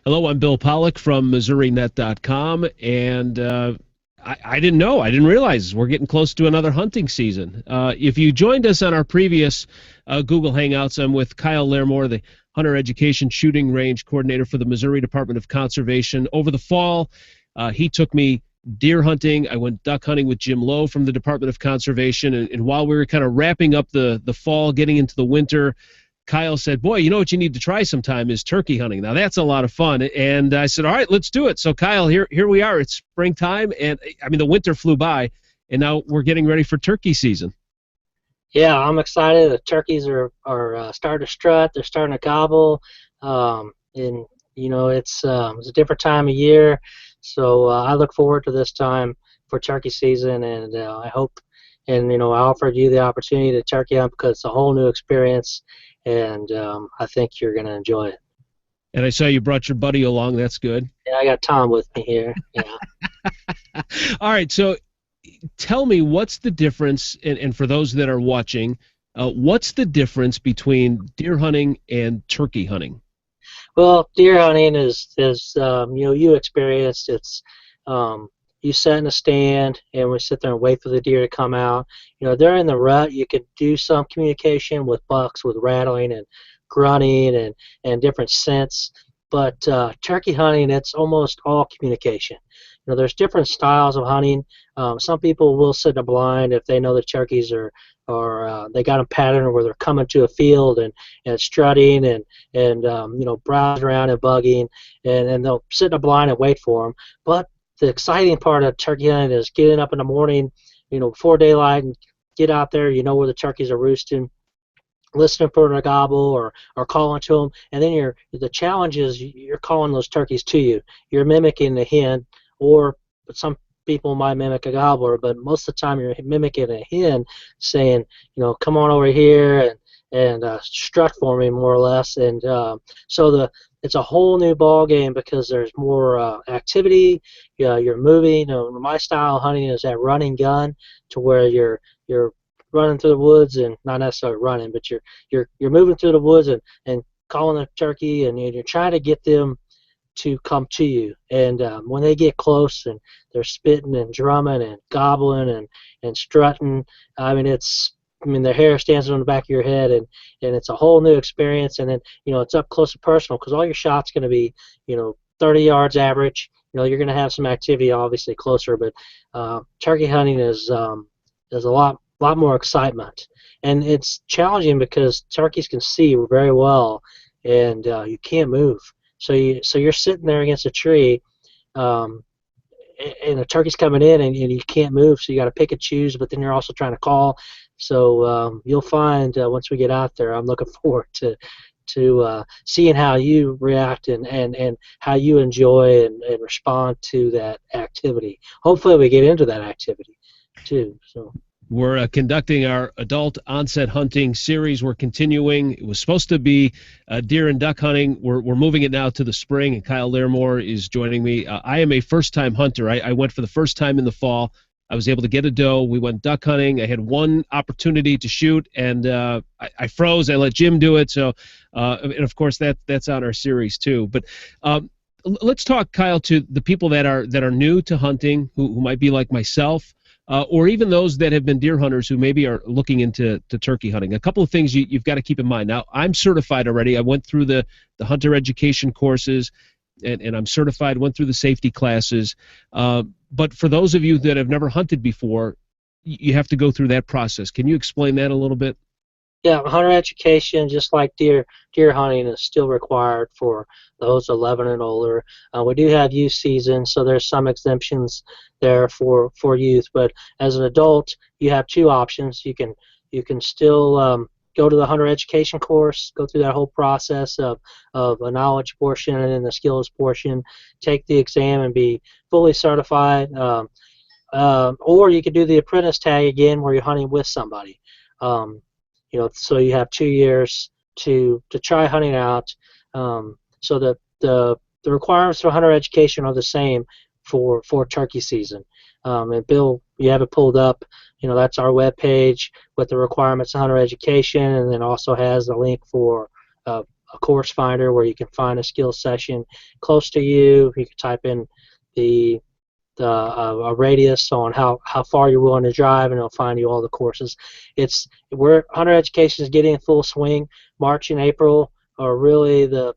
Hello, I'm Bill Pollock from MissouriNet.com, and I didn't know, I didn't realize we're getting close to another hunting season. If you joined us on our previous Google Hangouts, I'm with Kyle Lairmore, the Hunter Education Shooting Range Coordinator for the Missouri Department of Conservation. Over the fall, he took me deer hunting. I went duck hunting with Jim Lowe from the Department of Conservation, and while we were kind of wrapping up the fall, getting into the winter, Kyle said, boy, you know what you need to try sometime is turkey hunting. Now, that's a lot of fun. And I said, all right, let's do it. So, Kyle, here we are. It's springtime, and, I mean, the winter flew by, and now we're getting ready for turkey season. Yeah, I'm excited. The turkeys are starting to strut. They're starting to gobble, and it's a different time of year. So I look forward to this time for turkey season, and I hope, and I offered you the opportunity to turkey hunt because it's a whole new experience, and I think you're going to enjoy it. And I saw you brought your buddy along. That's good. Yeah, I got Tom with me here. Yeah. All right, so tell me what's the difference, and for those that are watching, what's the difference between deer hunting and turkey hunting? Well, deer hunting is you experienced. It's you sit in a stand and we sit there and wait for the deer to come out. During the rut, you could do some communication with bucks with rattling and grunting and different scents. But turkey hunting, it's almost all communication. There's different styles of hunting. Some people will sit in a blind if they know the turkeys are they got a pattern where they're coming to a field and strutting and browsing around and bugging, and they'll sit in a blind and wait for them. But the exciting part of turkey hunting is getting up in the morning, before daylight, and get out there. You know where the turkeys are roosting, listening for them to gobble or calling to them, and then the challenge is you're calling those turkeys to you. You're mimicking the hen, or some people might mimic a gobbler, but most of the time you're mimicking a hen, saying, come on over here and strut for me, more or less. And so it's a whole new ball game because there's more activity. You're moving. My style of hunting is that running gun, to where you're running through the woods, and not necessarily running, but you're moving through the woods and calling the turkey, and you're trying to get them to come to you. And when they get close and they're spitting and drumming and gobbling and strutting, their hair stands on the back of your head, and it's a whole new experience. And then it's up close and personal because all your shots going to be 30 yards average. You're going to have some activity obviously closer, but turkey hunting is a lot more excitement, and it's challenging because turkeys can see very well, and you can't move. So you're sitting there against a tree, and a turkey's coming in, and you can't move. So you got to pick and choose, but then you're also trying to call. So you'll find once we get out there, I'm looking forward to seeing how you react and how you enjoy and respond to that activity. Hopefully, we get into that activity too. So. We're conducting our Adult Onset Hunting series. We're continuing. It was supposed to be deer and duck hunting. We're moving it now to the spring, and Kyle Lairmore is joining me. I am a first-time hunter. I went for the first time in the fall. I was able to get a doe. We went duck hunting. I had one opportunity to shoot, and I froze. I let Jim do it. So, and of course, that's on our series too. But let's talk, Kyle, to the people that are new to hunting, who might be like myself. Or even those that have been deer hunters who maybe are looking into turkey hunting. A couple of things you've got to keep in mind. Now, I'm certified already. I went through the hunter education courses, and I'm certified, went through the safety classes. But for those of you that have never hunted before, you have to go through that process. Can you explain that a little bit? Yeah, hunter education, just like deer hunting, is still required for those 11 and older. We do have youth season, so there's some exemptions there for youth. But as an adult, you have two options. You can still go to the hunter education course, go through that whole process of a knowledge portion and then the skills portion, take the exam and be fully certified. Or you could do the apprentice tag again, where you're hunting with somebody. So you have 2 years to try hunting out. So the requirements for hunter education are the same for turkey season. And Bill, you have it pulled up. That's our webpage with the requirements of hunter education, and then also has the link for a course finder where you can find a skill session close to you. You can type in the a radius on how far you're willing to drive, and it'll find you all the courses. Where hunter education is getting in full swing. March and April are really the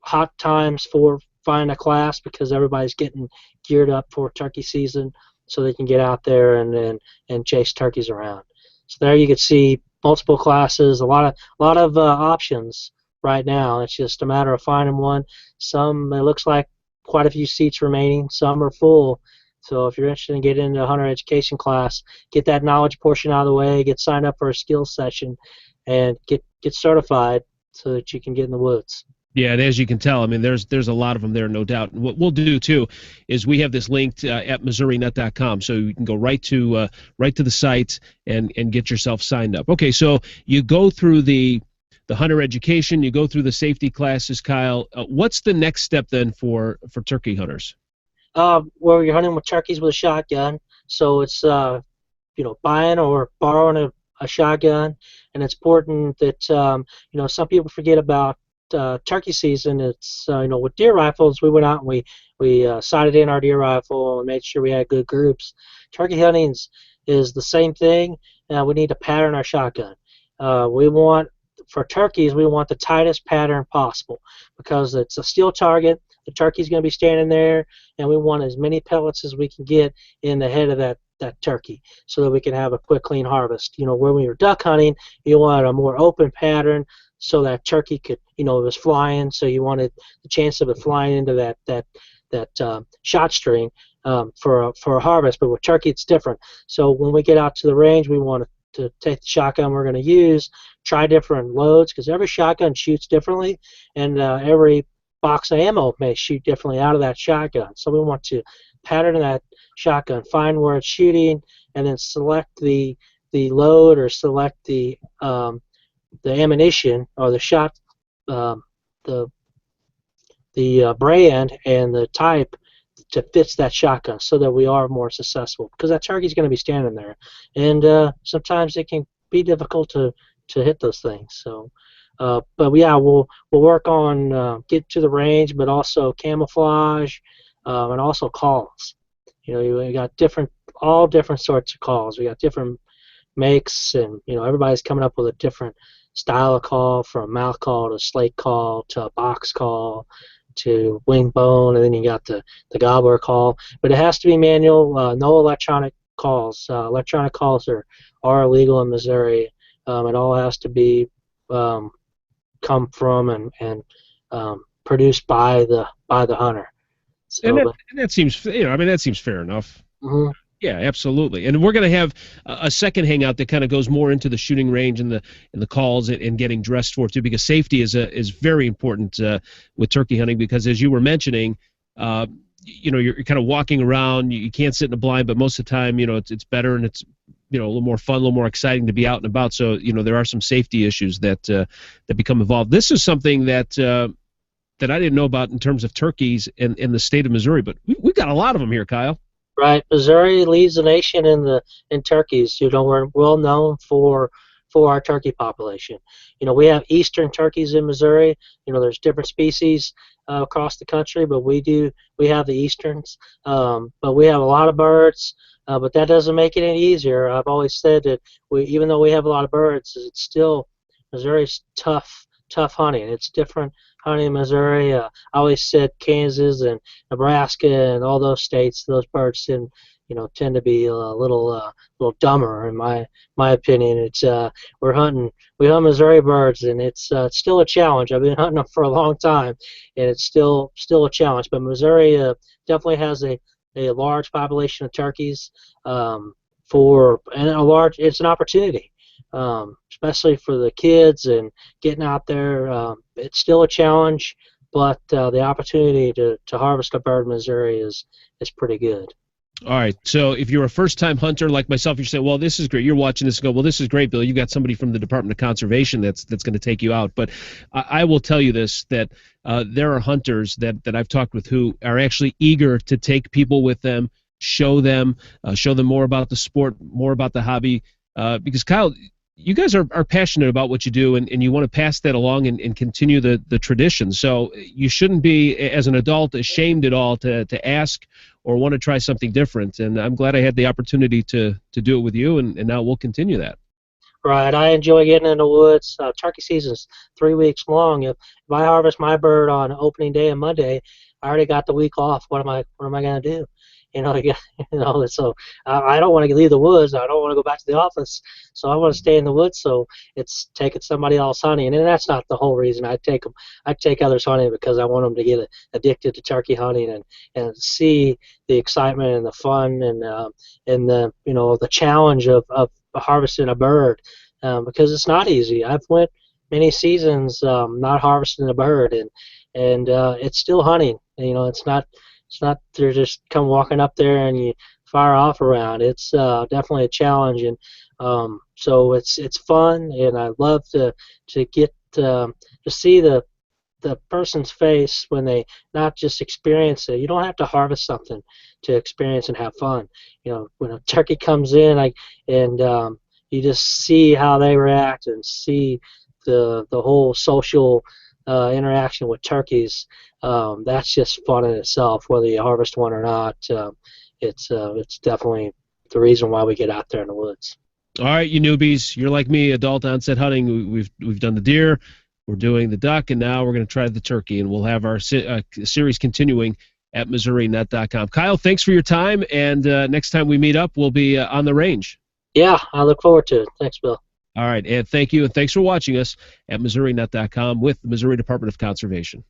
hot times for finding a class, because everybody's getting geared up for turkey season, so they can get out there and chase turkeys around. So there you can see multiple classes, a lot of options right now. It's just a matter of finding one. Some, it looks like quite a few seats remaining. Some are full. So if you're interested in getting into a hunter education class, get that knowledge portion out of the way, get signed up for a skills session, and get certified so that you can get in the woods. Yeah, and as you can tell, I mean, there's a lot of them there, no doubt. And what we'll do too is we have this linked at MissouriNet.com, so you can go right to the site and get yourself signed up. Okay, so you go through the hunter education, you go through the safety classes, Kyle. What's the next step then for turkey hunters? Where you're hunting with turkeys with a shotgun, so it's buying or borrowing a shotgun, and it's important that some people forget about turkey season. It's with deer rifles, we went out and we sighted in our deer rifle and made sure we had good groups. Turkey hunting is the same thing. We need to pattern our shotgun. For turkeys, we want the tightest pattern possible, because it's a steel target. The turkey's going to be standing there, and we want as many pellets as we can get in the head of that turkey, so that we can have a quick, clean harvest. When we were duck hunting, you wanted a more open pattern, so that turkey could, it was flying, so you wanted the chance of it flying into that shot string for a harvest. But with turkey, it's different. So when we get out to the range, we want to take the shotgun we're going to use, try different loads, because every shotgun shoots differently, and every box of ammo may shoot differently out of that shotgun. So we want to pattern that shotgun, find where it's shooting, and then select the load, or select the ammunition, or the shot, the brand and the type to fits that shotgun, so that we are more successful, because that turkey's going to be standing there, and sometimes it can be difficult to hit those things. So but yeah, we'll work on get to the range, but also camouflage, and also calls. We got all different sorts of calls. We got different makes, and everybody's coming up with a different style of call, from mouth call to slate call to a box call to wing bone, and then you got the gobbler call. But it has to be manual, no electronic calls. Electronic calls are illegal in Missouri. It all has to be come from and produced by the hunter. So, and that seems, that seems fair enough. Mm-hmm. Yeah, absolutely. And we're going to have a second hangout that kind of goes more into the shooting range and the calls and getting dressed for it too, because safety is very important with turkey hunting, because as you were mentioning, you're kind of walking around, you can't sit in a blind, but most of the time, it's better, and it's a little more fun, a little more exciting to be out and about. So there are some safety issues that become involved. This is something that I didn't know about in terms of turkeys in the state of Missouri, but we've got a lot of them here, Kyle. Right, Missouri leads the nation in turkeys. We're well known for our turkey population. We have eastern turkeys in Missouri. There's different species across the country, but we have the easterns. But we have a lot of birds. But that doesn't make it any easier. I've always said that even though we have a lot of birds, it's still Missouri's tough hunting. It's different hunting in Missouri. I always said Kansas and Nebraska and all those states, those birds tend to be a little dumber in my opinion. It's we hunt Missouri birds, and it's still a challenge. I've been hunting them for a long time, and it's still a challenge. But Missouri definitely has a large population of turkeys, it's an opportunity, especially for the kids and getting out there. It's still a challenge, but the opportunity to harvest a bird in Missouri is pretty good. All right, so if you're a first-time hunter like myself, you say, well, this is great. You're watching this and go, well, this is great, Bill. You've got somebody from the Department of Conservation that's going to take you out. But I will tell you this, that there are hunters that I've talked with who are actually eager to take people with them, show them more about the sport, more about the hobby. Because, Kyle, you guys are passionate about what you do, and you want to pass that along and continue the tradition. So you shouldn't be, as an adult, ashamed at all to ask or want to try something different. And I'm glad I had the opportunity to do it with you, and now we'll continue that. Right, I enjoy getting in the woods. Turkey season's 3 weeks long. If I harvest my bird on opening day and Monday, I already got the week off. What am I gonna do? You know. So I don't want to leave the woods. I don't want to go back to the office. So I want to stay in the woods. So it's taking somebody else hunting, and that's not the whole reason I take them. I take others hunting because I want them to get addicted to turkey hunting and see the excitement and the fun and the challenge of harvesting a bird, because it's not easy. I've went many seasons not harvesting a bird, and it's still hunting. It's not they're just come walking up there and you fire off around. It's definitely a challenge, and so it's fun, and I love to get to see the person's face when they not just experience it. You don't have to harvest something to experience and have fun. When a turkey comes in, you just see how they react and see the whole social interaction with turkeys. That's just fun in itself, whether you harvest one or not. It's definitely the reason why we get out there in the woods. All right, you newbies, you're like me, adult onset hunting. We've done the deer, we're doing the duck, and now we're going to try the turkey, and we'll have our series continuing at MissouriNet.com. Kyle, thanks for your time, and next time we meet up, we'll be on the range. Yeah, I look forward to it. Thanks, Bill. All right, and thank you, and thanks for watching us at MissouriNet.com with the Missouri Department of Conservation.